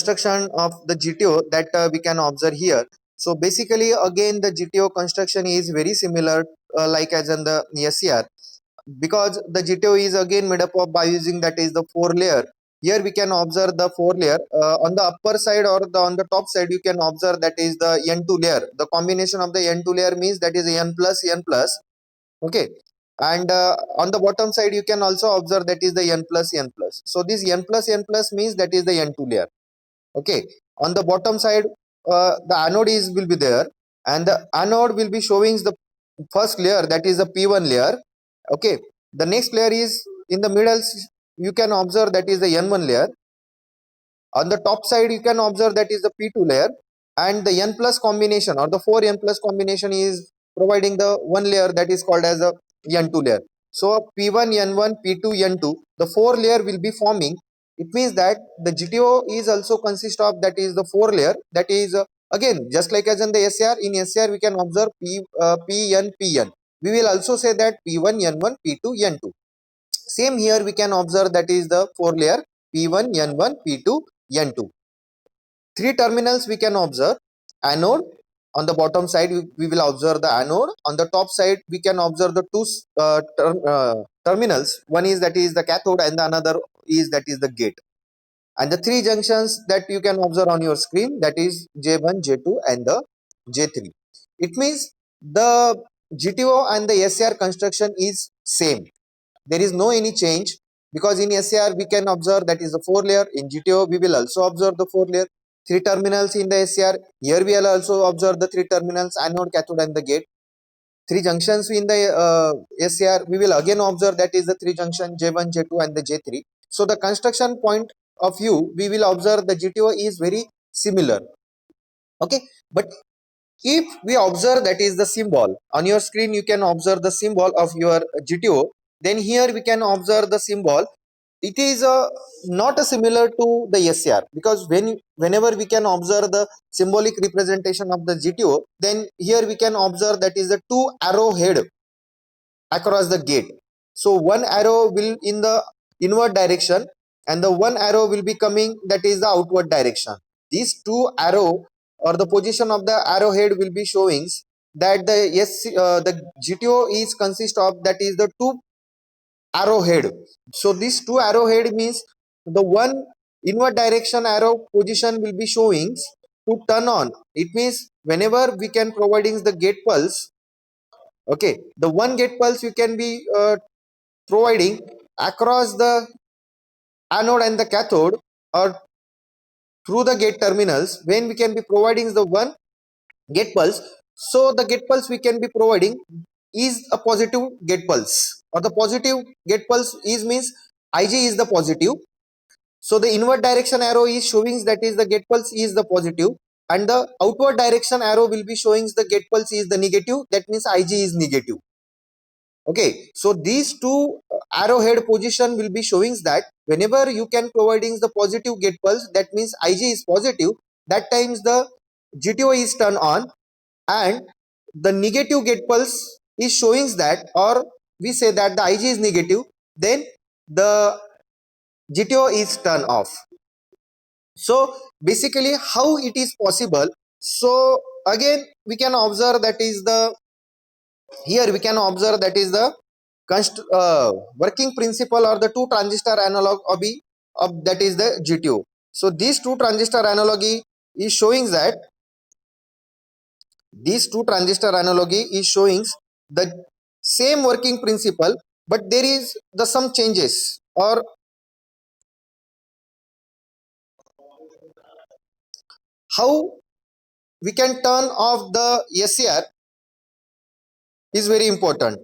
construction of the GTO that we can observe here. So basically again the GTO construction is very similar like as in the SCR, because the GTO is again made up of by using that is the four layer. Here we can observe the four layer on the upper side or on the top side you can observe that is the N2 layer. The combination of the N2 layer means that is N plus N plus. Okay, and on the bottom side you can also observe that is the N plus N plus. So this N plus N plus means that is the N2 layer. Okay, on the bottom side the anode is will be there, and the anode will be showing the first layer, that is the P1 layer. Okay, the next layer is in the middle, you can observe that is the N1 layer. On the top side you can observe that is the P2 layer, and the N plus combination or the 4 N plus combination is providing the one layer that is called as a N2 layer. So P1 N1 P2 N2, the four layer will be forming. It means that the GTO is also consist of that is the four layer, that is again just like as in the SCR. In SCR we can observe PN PN. We will also say that P1 N1 P2 N2. Same here we can observe that is the four layer P1 N1 P2 N2. Three terminals we can observe. Anode, on the bottom side we will observe the anode. On the top side we can observe the two terminals. One is that is the cathode and the another is that is the gate. And the three junctions that you can observe on your screen, that is J1, J2 and the J3. It means the GTO and the SCR construction is same. There is no any change, because in SCR we can observe that is the four layer. In GTO we will also observe the four layer. Three terminals in the SCR. Here we will also observe the three terminals, anode, cathode and the gate. Three junctions in the SCR we will again observe that is the three junction J1, J2 and the J3. So the construction point of view we will observe the GTO is very similar. Okay, but if we observe that is the symbol on your screen, you can observe the symbol of your GTO. Then here we can observe the symbol. It is not a similar to the SCR, because whenever we can observe the symbolic representation of the GTO, then here we can observe that is the two arrow head across the gate. So one arrow will in the inward direction and the one arrow will be coming that is the outward direction. These two arrow or the position of the arrowhead will be showing that the GTO is consist of that is the two arrowhead. So these two arrowhead means the one inward direction arrow position will be showing to turn on. It means whenever we can providing the gate pulse, okay, the one gate pulse you can be providing across the anode and the cathode or through the gate terminals. When we can be providing the one gate pulse, so the gate pulse we can be providing is a positive gate pulse, or the positive gate pulse is means Ig is the positive. So the inward direction arrow is showing that is the gate pulse is the positive, and the outward direction arrow will be showing the gate pulse is the negative. That means Ig is negative. Okay, so these two arrowhead position will be showing that whenever you can providing the positive gate pulse, that means Ig is positive, that times the GTO is turned on, and the negative gate pulse is showing that, or we say that the Ig is negative, then the GTO is turned off. So basically how it is possible? So again we can observe that is the, here we can observe that is the working principle or the two transistor analog of that is the GTO. So these two transistor analogy is showing that the same working principle, but there is the some changes, or how we can turn off the SCR is very important.